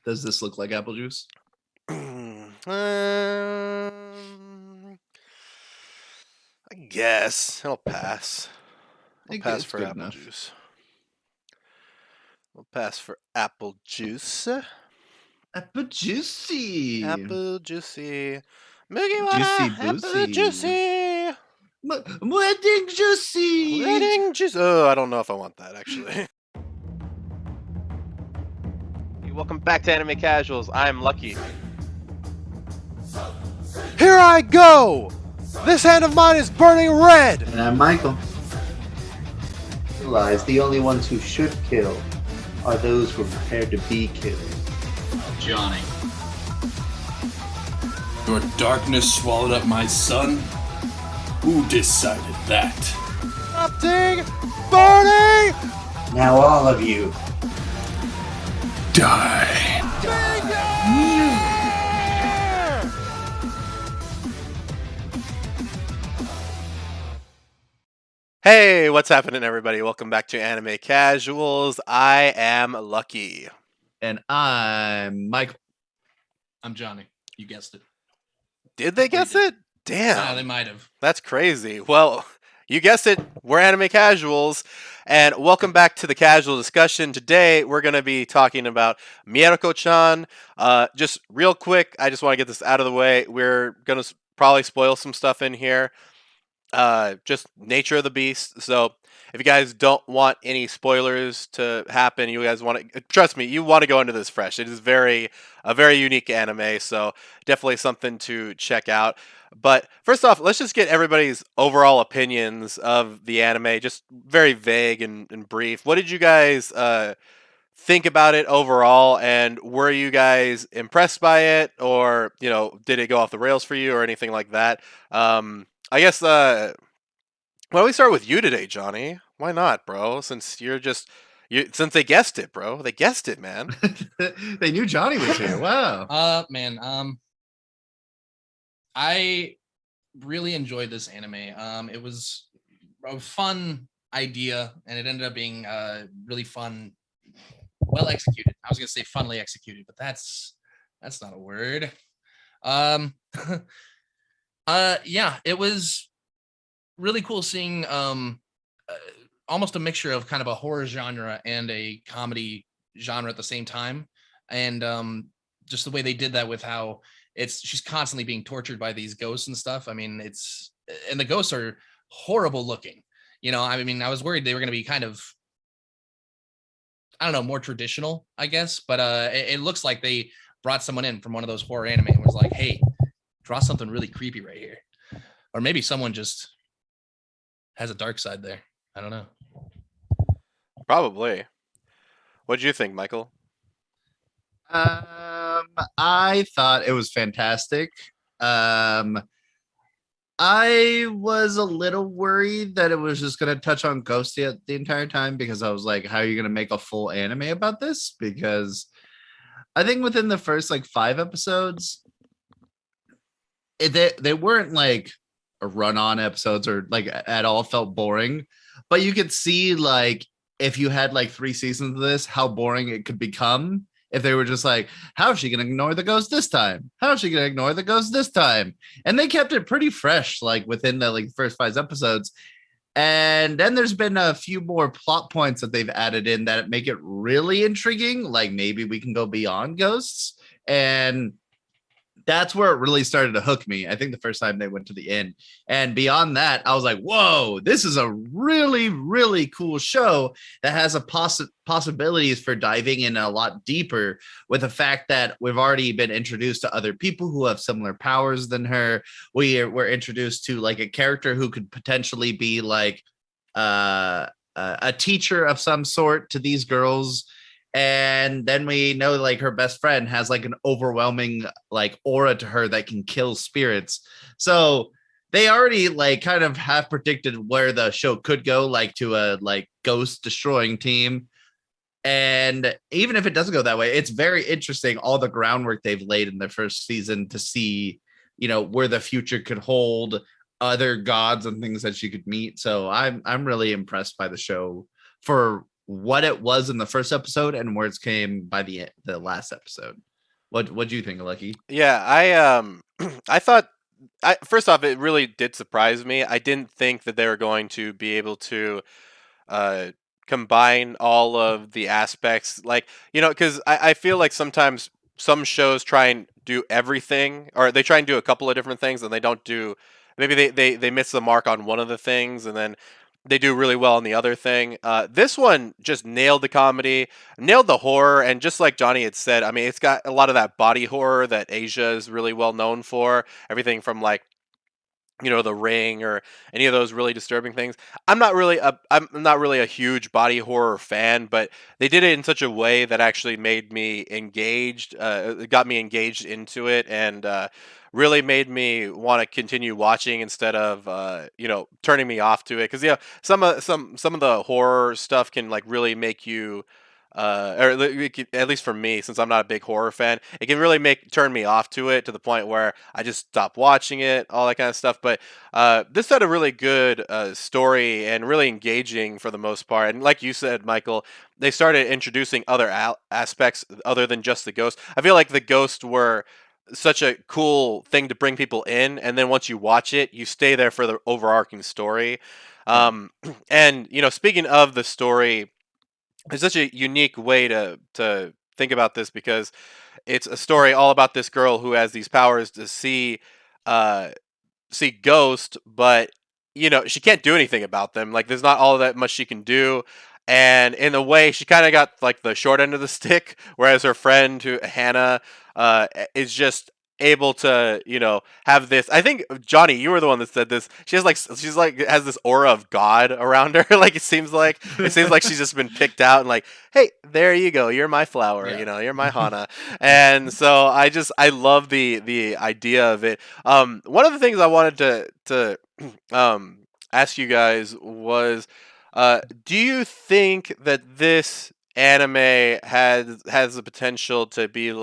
Does this look like apple juice? I guess it'll pass. I'll pass It's for good apple enough. juice. We'll pass for apple juice. Apple juicy. Apple juicy. Moogie Juicy water. Apple boozy. juicy. Wedding juicy. Wedding juice. Oh, I don't know if I want that actually. Hey, welcome back to Anime Casuals. I'm Lucky. Here I go! This hand of mine is burning red! And I'm Michael. Realize the only ones who should kill are those who are prepared to be killed. Johnny. Your darkness swallowed up my son? Who decided that? Erupting! Burning! Now all of you. Die. Hey, what's happening, everybody? Welcome back to Anime Casuals. I am Lucky. And I'm Michael. I'm Johnny. You guessed it. Did they guess it? Damn. Yeah, they might have. That's crazy. Well, you guessed it. We're Anime Casuals. And welcome back to the casual discussion. Today, we're going to be talking about Mieruko-Chan. Just real quick, I just want to get this out of the way. We're going to probably spoil some stuff in here. Just nature of the beast. So if you guys don't want any spoilers to happen, you guys want to trust me, you want to go into this fresh. It is a very unique anime, so definitely something to check out. But first off, let's just get everybody's overall opinions of the anime, just very vague and brief. What did you guys think about it overall, and were you guys impressed by it, or did it go off the rails for you, or anything like that? I guess why don't we start with you today, Johnny? Why not, bro? Since since they guessed it, bro. They guessed it, man. They knew Johnny was here. Wow. I really enjoyed this anime. It was a fun idea, and it ended up being really fun, well executed. I was gonna say funly executed, but that's not a word. Yeah, it was really cool seeing almost a mixture of kind of a horror genre and a comedy genre at the same time, and just the way they did that with how she's constantly being tortured by these ghosts and stuff. I mean, and the ghosts are horrible looking. I mean, I was worried they were going to be kind of, I don't know, more traditional, I guess, but it looks like they brought someone in from one of those horror anime and was like, hey, draw something really creepy right here. Or maybe someone just has a dark side there. I don't know. Probably. What did you think, Michael? I thought it was fantastic. I was a little worried that it was just going to touch on Ghosty the entire time, because I was like, how are you going to make a full anime about this? Because I think within the first 5 episodes, they weren't like a run-on episodes or at all felt boring, but you could see if you had 3 seasons of this, how boring it could become if they were just like, how is she gonna ignore the ghost this time? How is she gonna ignore the ghost this time? And they kept it pretty fresh within the first 5 episodes. And then there's been a few more plot points that they've added in that make it really intriguing, like maybe we can go beyond ghosts. And that's where it really started to hook me. I think the first time they went to the inn, and beyond that, I was like, whoa, this is a really, really cool show that has a possibilities for diving in a lot deeper, with the fact that we've already been introduced to other people who have similar powers than her. We're introduced to a character who could potentially be a teacher of some sort to these girls. And then we know her best friend has an overwhelming aura to her that can kill spirits. So they already kind of have predicted where the show could go, to a ghost destroying team. And even if it doesn't go that way, it's very interesting, all the groundwork they've laid in the first season to see where the future could hold, other gods and things that you could meet. So I'm really impressed by the show for what it was in the first episode and where it came by the last episode. What do you think, Lucky? Yeah, I thought first off, it really did surprise me. I didn't think that they were going to be able to uh, combine all of the aspects, like, because I feel like sometimes some shows try and do everything, or they try and do a couple of different things, and they don't do. Maybe they miss the mark on one of the things, and then they do really well on the other thing. This one just nailed the comedy, nailed the horror, and just like Johnny had said, I mean, it's got a lot of that body horror that Asia is really well known for. Everything from like The Ring or any of those really disturbing things. I'm not really a huge body horror fan, but they did it in such a way that actually made me engaged, got me engaged into it, and really made me want to continue watching instead of turning me off to it. Because some of the horror stuff can like really make you. At least for me, since I'm not a big horror fan, it can really turn me off to it to the point where I just stop watching it, all that kind of stuff. But this had a really good story and really engaging for the most part. And like you said, Michael, they started introducing other aspects other than just the ghost. I feel like the ghosts were such a cool thing to bring people in, and then once you watch it, you stay there for the overarching story. Yeah. And speaking of the story, it's such a unique way to think about this because it's a story all about this girl who has these powers to uh, see ghosts, but she can't do anything about them. Like there's not all that much she can do, and in a way, she kind of got like the short end of the stick, whereas her friend, who Hannah, is just able to have this. I think Johnny, you were the one that said this. She's like has this aura of God around her. Like it seems like she's just been picked out and like, hey, there you go, you're my flower. Yeah. You're my Hana. And so I love the idea of it. One of the things I wanted to ask you guys was, do you think that this anime has the potential to be in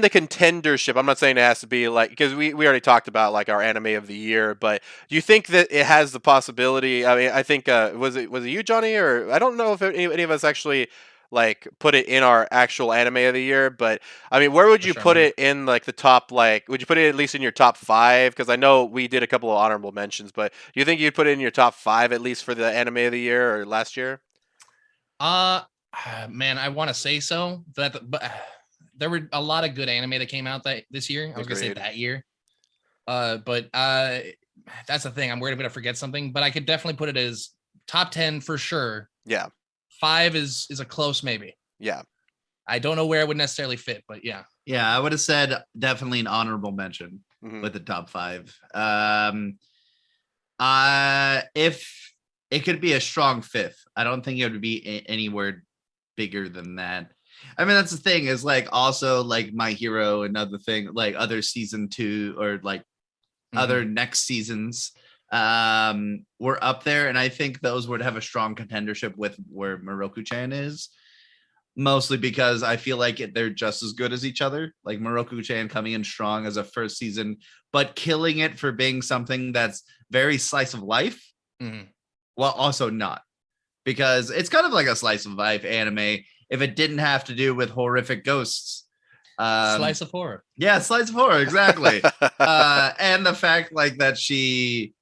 the contendership? I'm not saying it has to be like, because we already talked about like our anime of the year, but do you think that it has the possibility? I mean, I think was it you, Johnny, or I don't know if any of us actually like put it in our actual anime of the year, but I mean, where would For you sure, put man. it in like the top, like would you put it at least in your top 5? Because I know we did a couple of honorable mentions, but do you think you'd put it in your top 5 at least for the anime of the year or last year? Uh, man, I want to say so. But there were a lot of good anime that came out this year. I was gonna say Agreed. that year. But that's the thing. I'm worried I'm gonna forget something. But I could definitely put it as top 10 for sure. Yeah. 5 is a close maybe. Yeah. I don't know where it would necessarily fit, but yeah. Yeah, I would have said definitely an honorable mention Mhm. with the top 5. If it could be a strong 5th, I don't think it would be anywhere bigger than that. I mean, that's the thing is like also like My Hero and other thing, like other season 2 or like other next seasons were up there, and I think those would have a strong contendership with where Mieruko-Chan is, mostly because I feel like they're just as good as each other. Like Mieruko-Chan coming in strong as a first season, but killing it for being something that's very slice of life, while also not, because it's kind of like a slice of life anime if it didn't have to do with horrific ghosts. Slice of horror. Yeah, slice of horror, exactly. And the fact like that she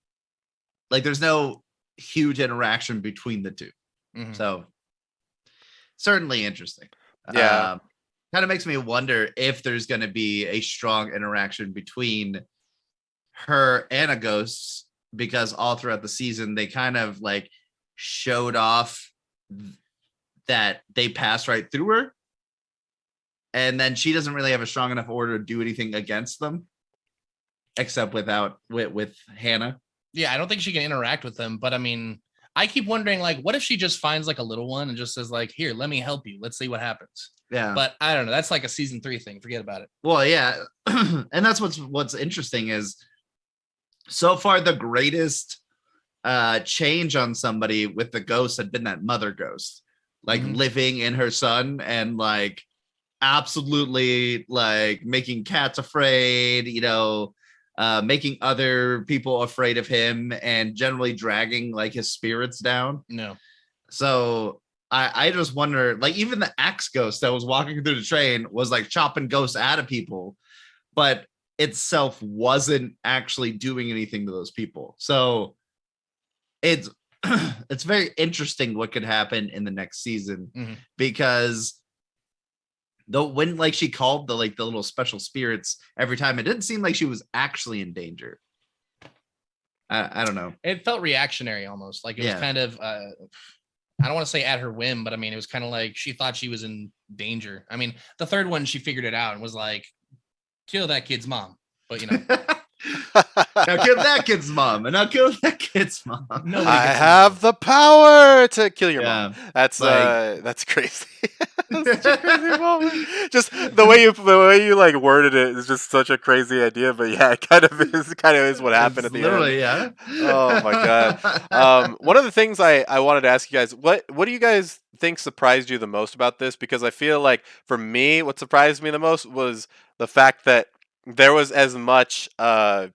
like there's no huge interaction between the two. So certainly interesting. Yeah. Kind of makes me wonder if there's going to be a strong interaction between her and a ghost, because all throughout the season they kind of like showed off that they passed right through her, and then she doesn't really have a strong enough order to do anything against them, except with Hannah. Yeah, I don't think she can interact with them, but I mean, I keep wondering, like, what if she just finds like a little one and just says, like, here, let me help you. Let's see what happens. Yeah. But I don't know. That's like a season 3 thing. Forget about it. Well, yeah. And that's what's interesting is so far the greatest change on somebody with the ghost had been that mother ghost, like living in her son and like absolutely like making cats afraid, making other people afraid of him, and generally dragging like his spirits down. No. So I just wonder, like, even the axe ghost that was walking through the train was like chopping ghosts out of people, but itself wasn't actually doing anything to those people. So it's it's very interesting what could happen in the next season, because though when like she called the little special spirits every time, it didn't seem like she was actually in danger. I don't know. It felt reactionary almost. Like it was kind of I don't want to say at her whim, but I mean, it was kind of like she thought she was in danger. I mean, the third one, she figured it out and was like, kill that kid's mom. But, you know. Now kill that kid's mom, and I'll kill that kid's mom. I have the power to kill your mom. That's crazy. That's such a crazy moment. Just the way you like worded it is just such a crazy idea. But yeah, it kind of is what happened at the end. Yeah. Oh my god. One of the things I wanted to ask you guys, what do you guys think surprised you the most about this? Because I feel like for me, what surprised me the most was the fact that there was as much fan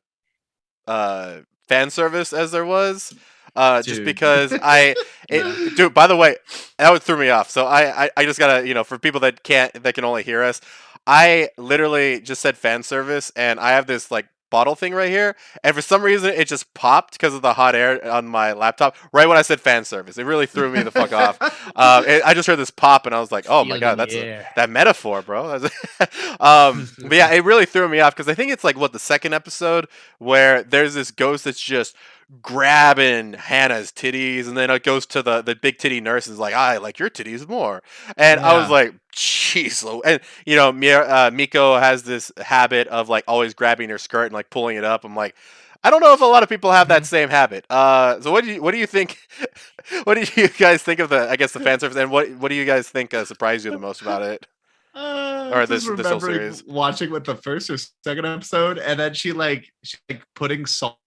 service as there was. Just because dude, by the way, that threw me off. So I just gotta, for people that can only hear us, I literally just said fan service, and I have this like bottle thing right here, and for some reason it just popped because of the hot air on my laptop right when I said fan service. It really threw me the fuck off. I just heard this pop, and I was like, oh my god, that's that metaphor, bro. But yeah, it really threw me off because I think it's like the second episode where there's this ghost that's just grabbing Hannah's titties, and then it goes to the big titty nurse and is like, I like your titties more. And I was like, jeez. And Miko has this habit of like always grabbing her skirt and like pulling it up. I'm like, I don't know if a lot of people have that same habit. So what do you think? What do you guys think of the fan service, and what do you guys think surprised you the most about it? Or this whole series? Watching with the first or second episode, and then she's putting salt.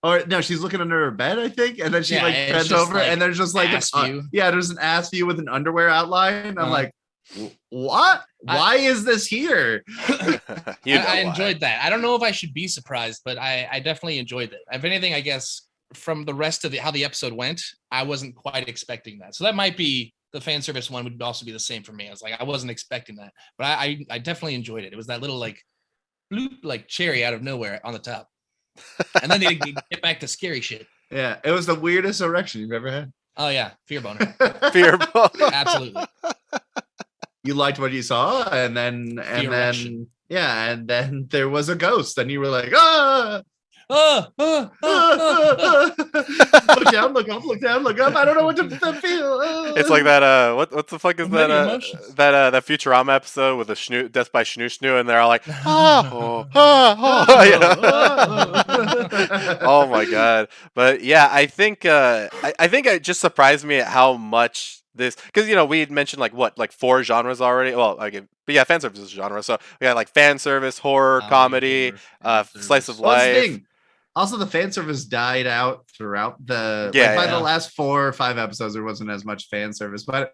Or no, she's looking under her bed, I think, and then she bends over, and there's just like there's an ass view with an underwear outline. I'm like, what? Why is this here? I enjoyed that. I don't know if I should be surprised, but I definitely enjoyed it. If anything, I guess from the rest of how the episode went, I wasn't quite expecting that. So that might be the fan service one would also be the same for me. I was like, I wasn't expecting that, but I definitely enjoyed it. It was that little like bloop, like cherry out of nowhere on the top. And then they get back to scary shit. Yeah, it was the weirdest erection you've ever had. Oh yeah, fear boner. Fear boner. Absolutely. You liked what you saw, and then there was a ghost, and you were like, ah. Look down, look up, look down, look up. I don't know what to feel. It's like that. What the fuck is that? That Futurama episode with the Death by Schnoo, and they're all like, oh my god. But yeah, I think it just surprised me at how much this, because we had mentioned like 4 genres already. Well, but yeah, fan service is a genre. So we got like fan service, horror, comedy, slice of life. Also, the fan service died out throughout the by the last 4 or 5 episodes. There wasn't as much fan service, but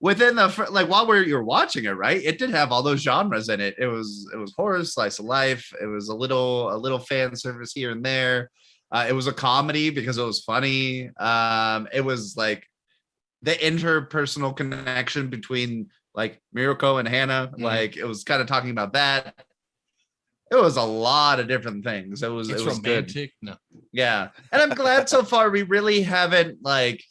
within the while you're watching it, right, it did have all those genres in it. It was horror, slice of life. It was a little fan service here and there. It was a comedy because it was funny. It was like the interpersonal connection between like Mieruko and Hannah. Like it was kind of talking about that. It was a lot of different things. It was romantic. Good. No. Yeah. And I'm glad so far we really haven't like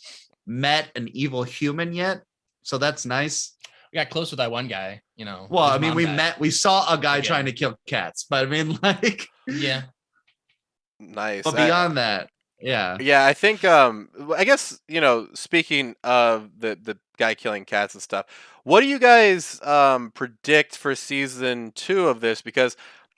met an evil human yet. So that's nice. We got close with that one guy, Well, I mean, we saw a guy trying to kill cats, but I mean, like, yeah. Nice. But beyond that, yeah. Yeah, I think I guess, speaking of the guy killing cats and stuff, what do you guys predict for season 2 of this? Because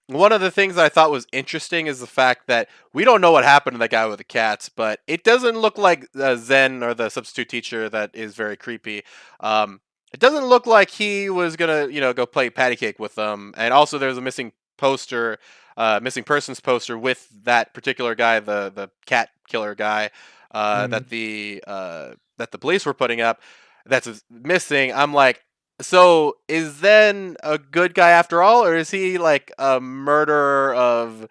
one of the things I thought was interesting is the fact that we don't know what happened to that guy with the cats, but it doesn't look like Zen, or the substitute teacher that is very creepy. It doesn't look like he was gonna, go play patty cake with them. And also, there's a missing persons poster with that particular guy, the cat killer guy, that the police were putting up. That's missing. I'm like, So is Zen a good guy after all, or is he like a murderer of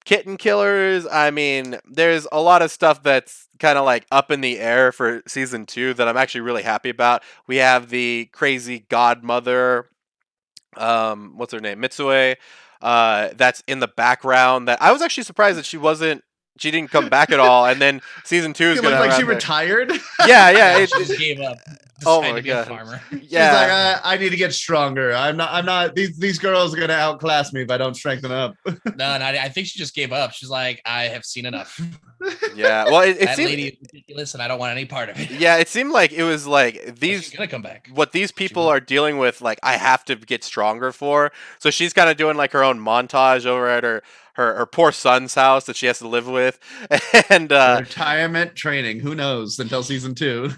kitten killers? I mean, there's a lot of stuff that's kind of like up in the air for season 2 that I'm actually really happy about. We have the crazy godmother, what's her name, Mitsue, that's in the background. That I was actually surprised that she didn't come back at all. And then season 2 is She gonna looked have like she around there. retired. Yeah, yeah. Yeah, she just gave up, Oh decided my to be a god. farmer. She's like, Yeah. I need to get stronger. I'm not. These girls are gonna outclass me if I don't strengthen up. No, I think she just gave up. She's like, I have seen enough. Yeah. Well, it That seemed. lady is ridiculous, and I don't want any part of it. Yeah, it seemed like it was like But these she's gonna come back. what these She people will. are dealing with, like I have to get stronger for. So she's kind of doing like her own montage over at her poor son's house that she has to live with. And Retirement training. Who knows until season 2?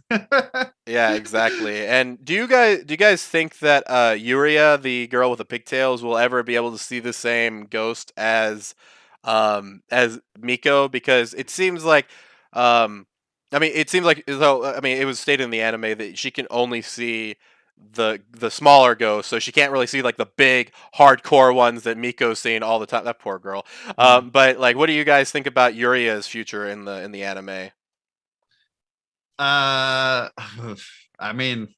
yeah, exactly. And do you guys think that Yuria, the girl with the pigtails, will ever be able to see the same ghost as Miko? Because it seems like I mean, it seems like as though I mean, it was stated in the anime that she can only see the smaller ghosts, so she can't really see like the big hardcore ones that Miko's seeing all the time. That poor girl. But like, what do you guys think about Yuria's future in the anime? Uh, I mean,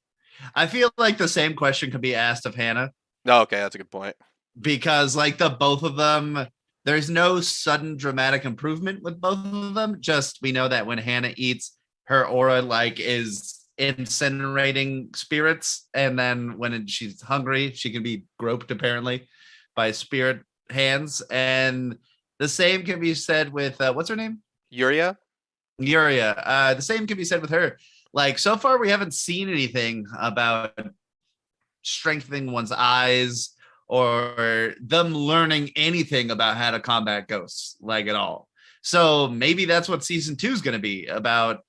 I feel like the same question could be asked of Hannah Oh, okay, that's a good point. because, like, the both of them, there's no sudden dramatic improvement with both of them. Just we know that when Hannah eats, her aura like is incinerating spirits, and then when she's hungry, she can be groped apparently by spirit hands. And the same can be said with what's her name? Yuria? Yuria. The same can be said with her. Like so far, we haven't seen anything about strengthening one's eyes or them learning anything about how to combat ghosts, like at all. So maybe that's what season 2 is going to be about.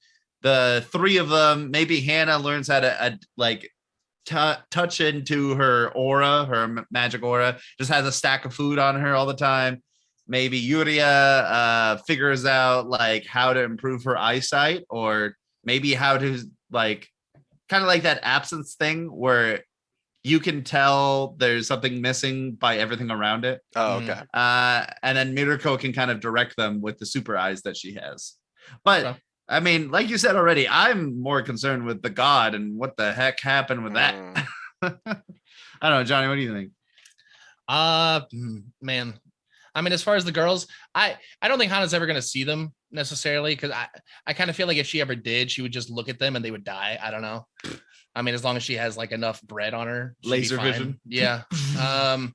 The three of them. Maybe Hannah learns how to like touch into her aura, her magic aura. Just has a stack of food on her all the time. Maybe Yuria figures out like how to improve her eyesight, or maybe how to like kind of like that absence thing where you can tell there's something missing by everything around it. Oh, Mm. okay. And then Mieruko can kind of direct them with the super eyes that she has. But Okay. I mean, like you said already, I'm more concerned with the god and what the heck happened with that. I don't know, Johnny, what do you think? Man. I mean, as far as the girls, I don't think Hana's ever gonna see them necessarily, because I kind of feel like if she ever did, she would just look at them and they would die. I don't know. I mean, as long as she has like enough bread on her, she'd be Laser fine. vision. Yeah. And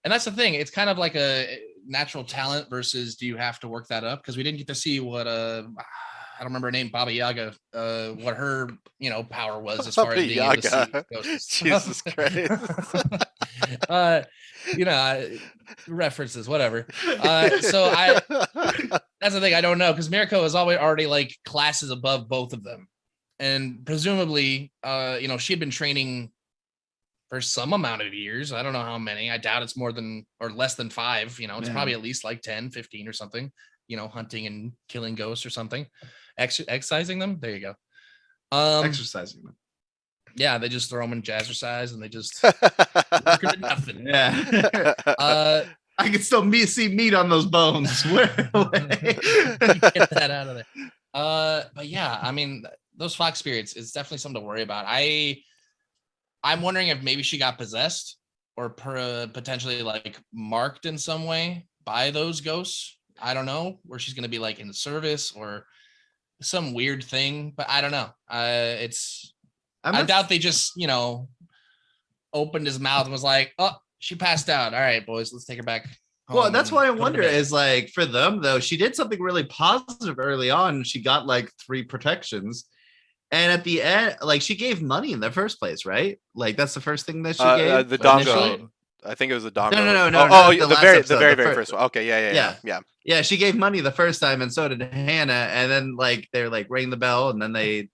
that's the thing. It's kind of like a natural talent versus do you have to work that up? Because we didn't get to see what I don't remember her name, Baba Yaga, what her power was as far as being able to see Yaga. ghosts. Jesus Christ. References, whatever. So that's the thing. I don't know, because Mirko is already like classes above both of them, and presumably, she had been training for some amount of years. I don't know how many. I doubt it's more than or less than 5. It's Yeah. probably at least like 10, 15 or something. Hunting and killing ghosts or something, exercising them. There you go. Exercising them. Yeah, they just throw them in jazzercise and they just work them to nothing. Yeah. I can still see meat on those bones. Where Get that out of there. But yeah, I mean, those fox spirits, it's definitely something to worry about. I'm wondering if maybe she got possessed or potentially like marked in some way by those ghosts. I don't know, where she's gonna be like in the service or some weird thing, but I don't know. I doubt they just opened his mouth and was like, "Oh, she passed out. All right, boys, let's take her back." Well, that's why I go to wonder bed." is like for them though, she did something really positive early on. She got like 3 protections. And at the end, like she gave money in the first place, right? Like that's the first thing that she gave. The initially. dongo. I think it was the dongo. No, Oh, not the the last very episode, very first one. Okay, yeah. Yeah, she gave money the first time, and so did Hannah. And then like they're like ring the bell, and then they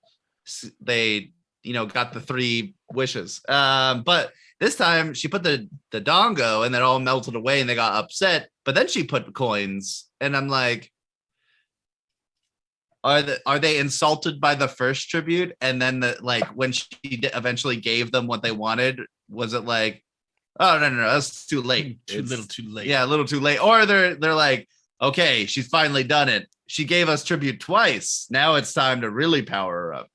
got the 3 wishes. But this time she put the dongo, and then all melted away, and they got upset. But then she put coins, and I'm like, are they insulted by the first tribute, and then like when she eventually gave them what they wanted, was it like, oh no, that's too late, Too late. Yeah, a little too late. Or they're like, okay, she's finally done it. She gave us tribute twice. Now it's time to really power her up.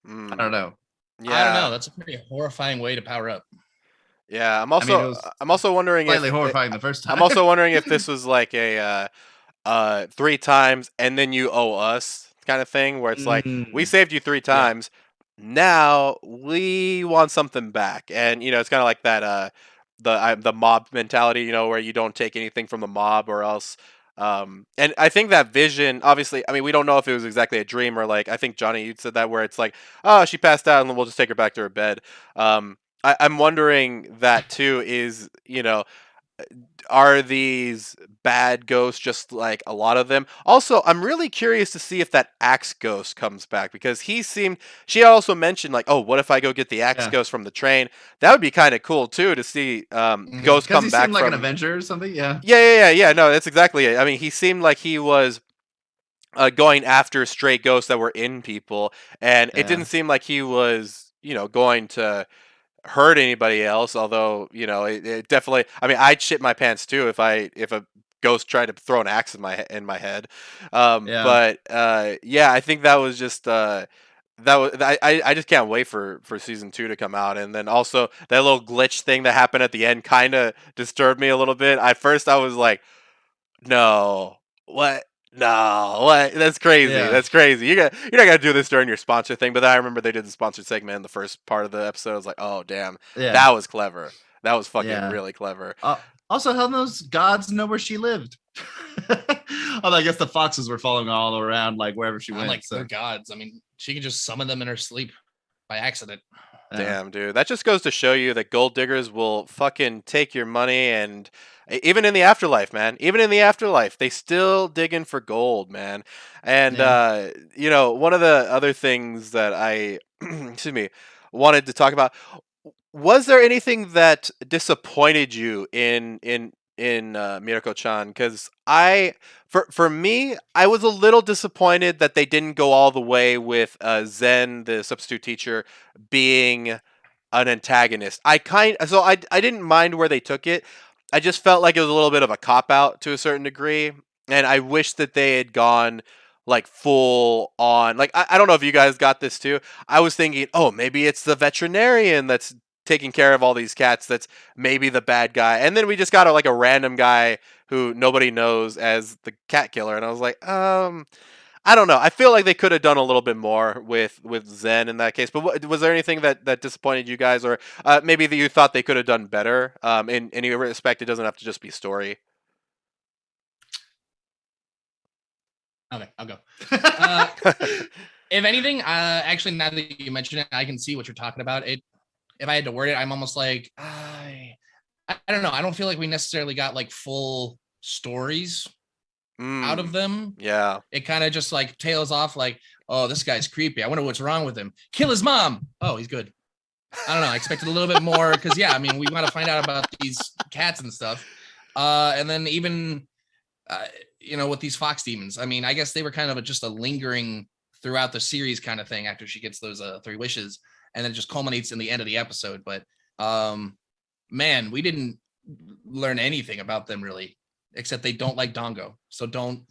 I don't know. Yeah, I don't know. That's a pretty horrifying way to power up. Yeah, I mean, it was I'm also wondering slightly if horrifying the first time. I'm also wondering if this was like a 3 times and then you owe us kind of thing, where it's like, we saved you 3 times, now we want something back. And it's kind of like that the mob mentality, where you don't take anything from the mob or else. And I think that vision, obviously, I mean, we don't know if it was exactly a dream or like, I think Johnny, you said that, where it's like, oh, she passed out and we'll just take her back to her bed. I'm wondering that too, is, are these bad ghosts just like a lot of them? Also, I'm really curious to see if that axe ghost comes back, because she also mentioned like, oh, what if I go get the axe ghost from the train? That would be kind of cool too, to see ghosts come he back seemed like from an Avenger or something. Yeah. No, that's exactly it. I mean, he seemed like he was going after stray ghosts that were in people, and it didn't seem like he was, going to hurt anybody else. Although, it definitely, I mean, I'd shit my pants too if a ghost tried to throw an axe in my head. But yeah, I think that was just I just can't wait for season 2 to come out. And then also that little glitch thing that happened at the end kind of disturbed me a little bit. At first I was like, no, what? No, what? That's crazy. Yeah. That's crazy. You're not gonna do this during your sponsor thing. But then I remember they did the sponsored segment in the first part of the episode. I was like, oh damn, that was clever. That was fucking really clever. Also, how those gods know where she lived? Although I guess the foxes were following all around, like wherever she went. Like, they're gods. I mean, she can just summon them in her sleep by accident. Damn, dude. That just goes to show you that gold diggers will fucking take your money, and even in the afterlife, man. Even in the afterlife, they still digging for gold, man. And one of the other things that I excuse me, wanted to talk about, was there anything that disappointed you in Mieruko-Chan? Because for me, I was a little disappointed that they didn't go all the way with Zen, the substitute teacher, being an antagonist. I didn't mind where they took it. I just felt like it was a little bit of a cop out to a certain degree, and I wish that they had gone like full on. Like, I don't know if you guys got this too. I was thinking, oh, maybe it's the veterinarian that's taking care of all these cats that's maybe the bad guy, and then we just got a random guy who nobody knows as the cat killer. And I was like, I don't know. I feel like they could have done a little bit more with Zen in that case. But was there anything that disappointed you guys, or maybe that you thought they could have done better? In any respect, it doesn't have to just be story. Okay, I'll go. If anything, actually, now that you mention it, I can see what you're talking about. If I had to word it, I'm almost like, I don't know. I don't feel like we necessarily got like full stories out of them. Yeah. It kind of just like tails off like, oh, this guy's creepy. I wonder what's wrong with him. Kill his mom. Oh, he's good. I don't know. I expected a little bit more because, I mean, we want to find out about these cats and stuff. And then even, with these fox demons, I mean, I guess they were kind of just a lingering throughout the series kind of thing after she gets those 3 wishes. And then it just culminates in the end of the episode. But man, we didn't learn anything about them really, except they don't like Dongo. So don't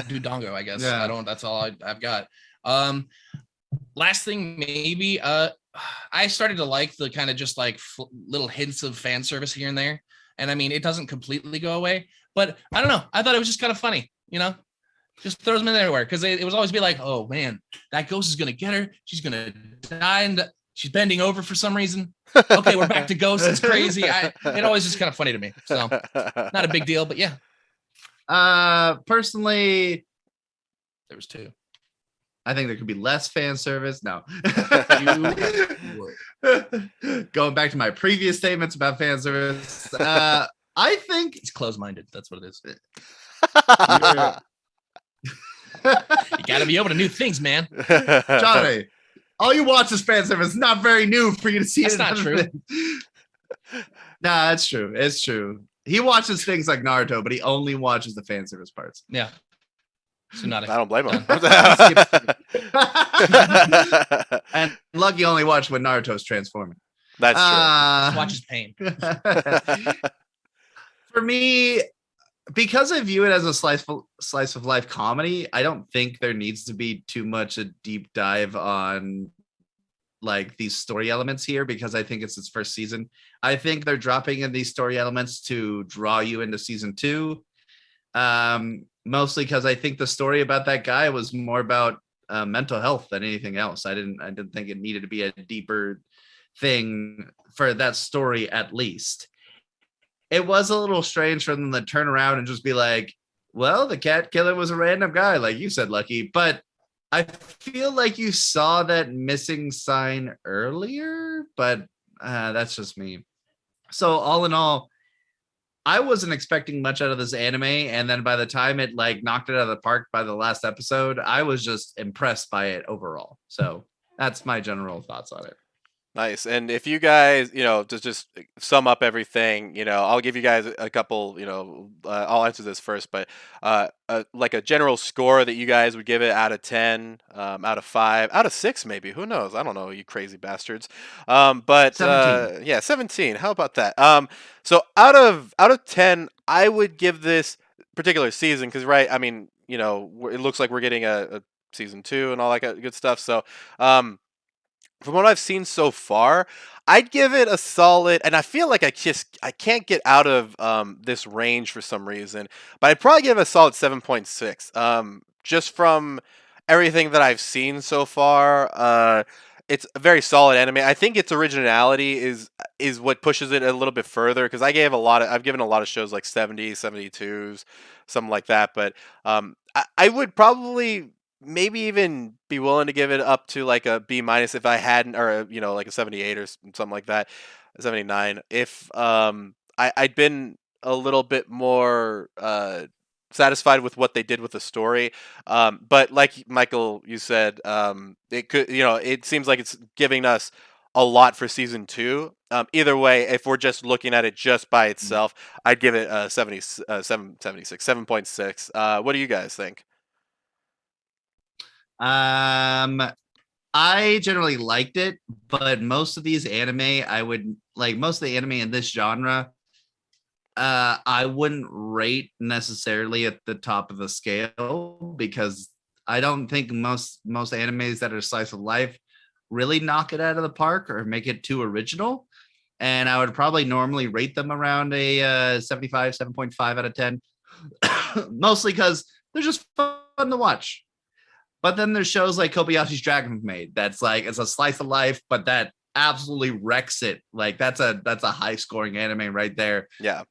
do Dongo, I guess. Yeah. I don't. That's all I've got. Last thing, maybe. I started to like the kind of just like little hints of fan service here and there. And I mean, it doesn't completely go away, but I don't know. I thought it was just kind of funny, just throws them in everywhere, because it was always be like, oh man, that ghost is gonna get her. She's gonna die, and she's bending over for some reason. Okay, we're back to ghosts. It's crazy. It always just kind of funny to me. So not a big deal, but yeah. Personally, there was 2. I think there could be less fan service. No. Going back to my previous statements about fan service, I think it's closed-minded. That's what it is. You got to be open to new things, man. Johnny, all you watch is fan service. It's not very new for you to see. That's not true. Nah, it's true. It's true. He watches things like Naruto, but he only watches the fan service parts. Yeah. Tsunade. I don't blame him. And Lucky only watched when Naruto's transforming. That's true. Just watch his pain. For me, because I view it as a slice of life comedy, I don't think there needs to be too much a deep dive on like these story elements here, because I think it's its first season. I think they're dropping in these story elements to draw you into season 2. Mostly because I think the story about that guy was more about mental health than anything else. I didn't think it needed to be a deeper thing for that story, at least. It was a little strange for them to turn around and just be like, well, the cat killer was a random guy, like you said, Lucky. But I feel like you saw that missing sign earlier, but that's just me. So all in all, I wasn't expecting much out of this anime, and then by the time it like knocked it out of the park by the last episode, I was just impressed by it overall. So that's my general thoughts on it. Nice. And if you guys, to just sum up everything, I'll give you guys a couple, I'll answer this first, but like a general score that you guys would give it out of 10, out of 5, out of 6, maybe. Who knows? I don't know, you crazy bastards. But 17. Yeah, 17. How about that? So out of 10, I would give this particular season, because, right, I mean, it looks like we're getting a season 2 and all that good stuff. So, from what I've seen so far, I'd give it a solid, and I feel like I can't get out of this range for some reason, but I'd probably give it a solid 7.6. Just from everything that I've seen so far, it's a very solid anime. I think its originality is what pushes it a little bit further, because I've given a lot of shows like 70s, 72s, something like that, but I would probably maybe even be willing to give it up to like a B minus if I hadn't, or like a 78 or something like that, 79. If I'd been a little bit more satisfied with what they did with the story, but like Michael, you said, it could, it seems like it's giving us a lot for season 2. Either way, if we're just looking at it just by itself, I'd give it a 76, 7.6. What do you guys think? I generally liked it, but most of these anime, most of the anime in this genre, I wouldn't rate necessarily at the top of the scale, because I don't think most animes that are slice of life really knock it out of the park or make it too original. And I would probably normally rate them around a 75, 7.5 out of 10, mostly because they're just fun to watch. But then there's shows like Kobayashi's Dragon Maid that's like, it's a slice of life, but that absolutely wrecks it. Like that's a high scoring anime right there. Yeah.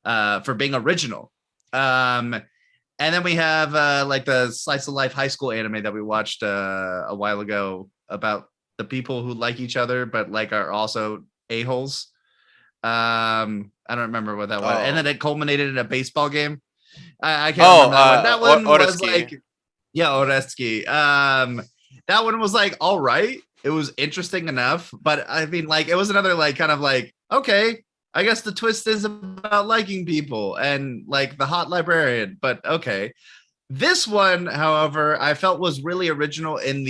For being original. And then we have like the slice of life high school anime that we watched a while ago about the people who like each other but like are also a-holes. I don't remember what that was. And then it culminated in a baseball game. I can't remember that one. That one was like, yeah, Oreski. That one was like, all right. It was interesting enough, but I mean, like, it was another like kind of like, okay, I guess the twist is about liking people and like the hot librarian, but okay. This one, however, I felt was really original in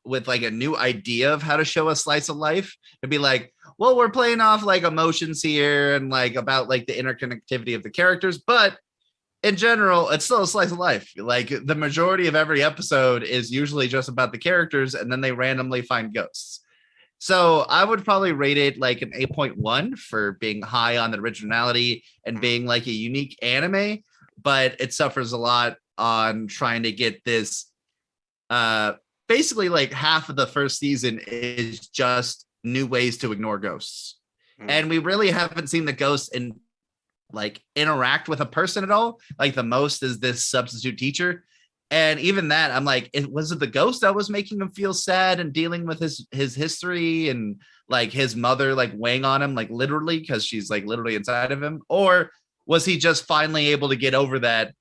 with like a new idea of how to show a slice of life. To be like, well, we're playing off like emotions here and like about like the interconnectivity of the characters, but in general, it's still a slice of life. Like the majority of every episode is usually just about the characters, and then they randomly find ghosts. So I would probably rate it like an 8.1 for being high on the originality and being like a unique anime, but it suffers a lot on trying to get this. Basically, like half of the first season is just new ways to ignore ghosts. And we really haven't seen the ghosts in like interact with a person at all. Like the most is this substitute teacher, and even that I'm like, was it the ghost that was making him feel sad and dealing with his history and like his mother like weighing on him like literally because she's like literally inside of him, or was he just finally able to get over that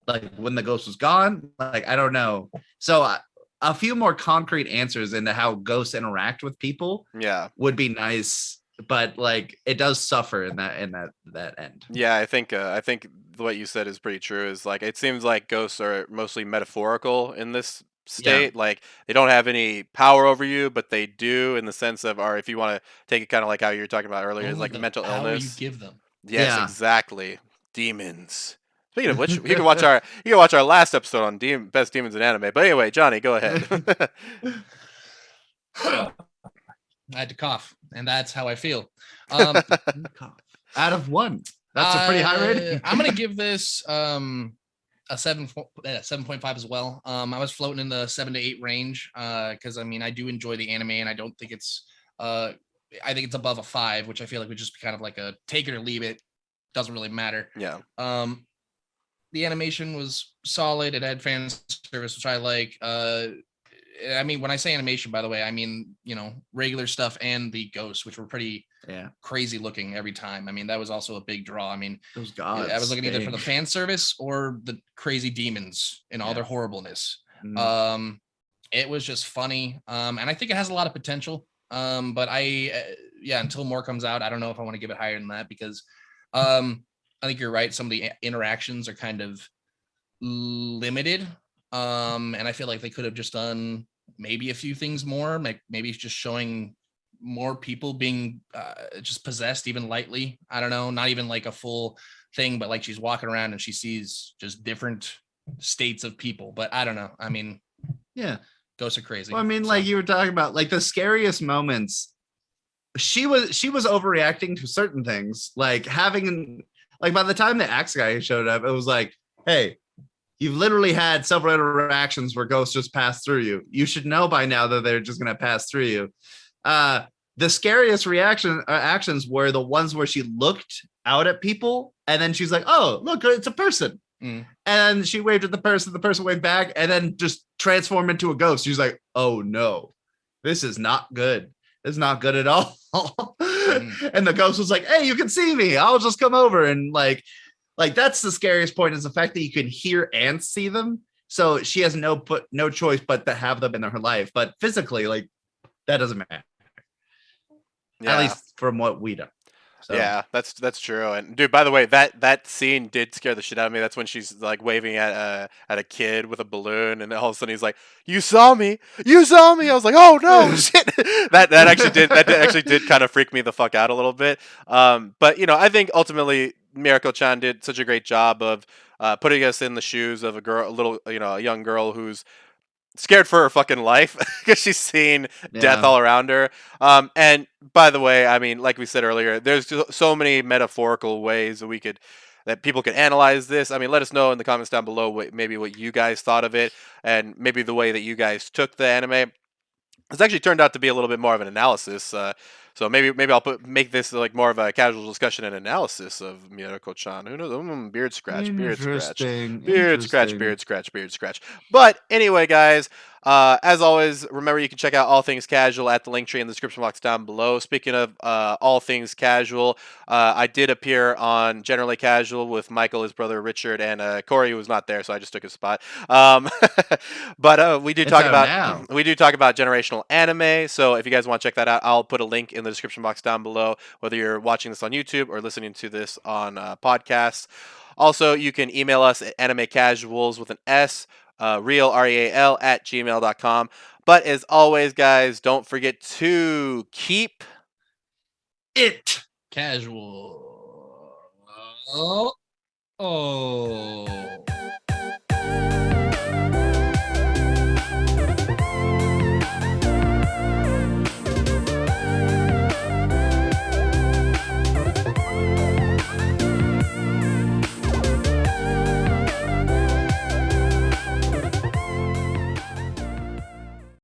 like when the ghost was gone? Like I don't know. So a few more concrete answers into how ghosts interact with people yeah would be nice. but like it does suffer in that end. Yeah, I think what you said is pretty true. Is like it seems like ghosts are mostly metaphorical in this Yeah. state. Like they don't have any power over you, but they do in the sense of, or if you want to take it kind of like how you were talking about earlier, is Only like the mental power you illness. give them. Yes, Yeah. exactly. Demons. Speaking of which, you can watch our last episode on best demons in anime. But anyway, Johnny, go ahead. I had to cough, and that's how I feel. Um, Out of 1. That's a pretty high rating. I'm gonna give this a 7.5 as well. I was floating in the 7 to 8 range because I mean I do enjoy the anime, and I don't think it's I think it's above a 5, which I feel like would just be kind of like a take it or leave it. Doesn't really matter. Yeah. The animation was solid. It had fan service, which I like. I mean, when I say animation, by the way, I mean, regular stuff and the ghosts, which were pretty crazy looking every time. I mean, that was also a big draw. I mean, Those gods. I was looking either for the fan service or the crazy demons in all their horribleness. Mm. It was just funny. And I think it has a lot of potential. But until more comes out, I don't know if I want to give it higher than that because I think you're right. Some of the interactions are kind of limited. And I feel like they could have just done maybe a few things more, like maybe just showing more people being just possessed even lightly. I don't know, not even like a full thing, but like she's walking around and she sees just different states of people. But I don't know. I mean, yeah, ghosts are crazy. Well, I mean, like you were talking about, like the scariest moments. She was overreacting to certain things, like having, like by the time the axe guy showed up, it was like, hey, you've literally had several interactions where ghosts just pass through you. You should know by now that they're just going to pass through you. The scariest actions were the ones where she looked out at people and then she's like, oh, look, it's a person. And she waved at the person waved back and then just transformed into a ghost. She's like, oh no, this is not good. It's not good at all. And the ghost was like, hey, you can see me. I'll just come over. And like that's the scariest point, is the fact that you can hear and see them. So she has no choice but to have them in her life. But physically, like that doesn't matter. Yeah. At least from what we know. So. Yeah, that's true. And dude, by the way, that scene did scare the shit out of me. That's when she's like waving at a kid with a balloon, and all of a sudden he's like, "You saw me, you saw me." I was like, "Oh no, shit!" that actually did kind of freak me the fuck out a little bit. But I think ultimately Mieruko-Chan did such a great job of putting us in the shoes of a young girl who's scared for her fucking life because she's seen death all around her. And by the way, I mean, like we said earlier, there's so many metaphorical ways that people could analyze this. I mean, let us know in the comments down below maybe what you guys thought of it, and maybe the way that you guys took the anime. It's actually turned out to be a little bit more of an analysis. So maybe I'll make this like more of a casual discussion and analysis of Mieruko-Chan. Who knows? Beard scratch, beard scratch, beard scratch, beard scratch, beard scratch. But anyway, guys, as always, remember you can check out All Things Casual at the link tree in the description box down below. Speaking of All Things Casual, I did appear on Generally Casual with Michael, his brother Richard, and Corey, who was not there, so I just took his spot. But we do talk about generational anime. So if you guys want to check that out, I'll put a link in the description box down below, whether you're watching this on YouTube or listening to this on podcasts. Also, you can email us at animecasuals with an S, real, REAL, at gmail.com. But as always, guys, don't forget to keep it casual. Oh.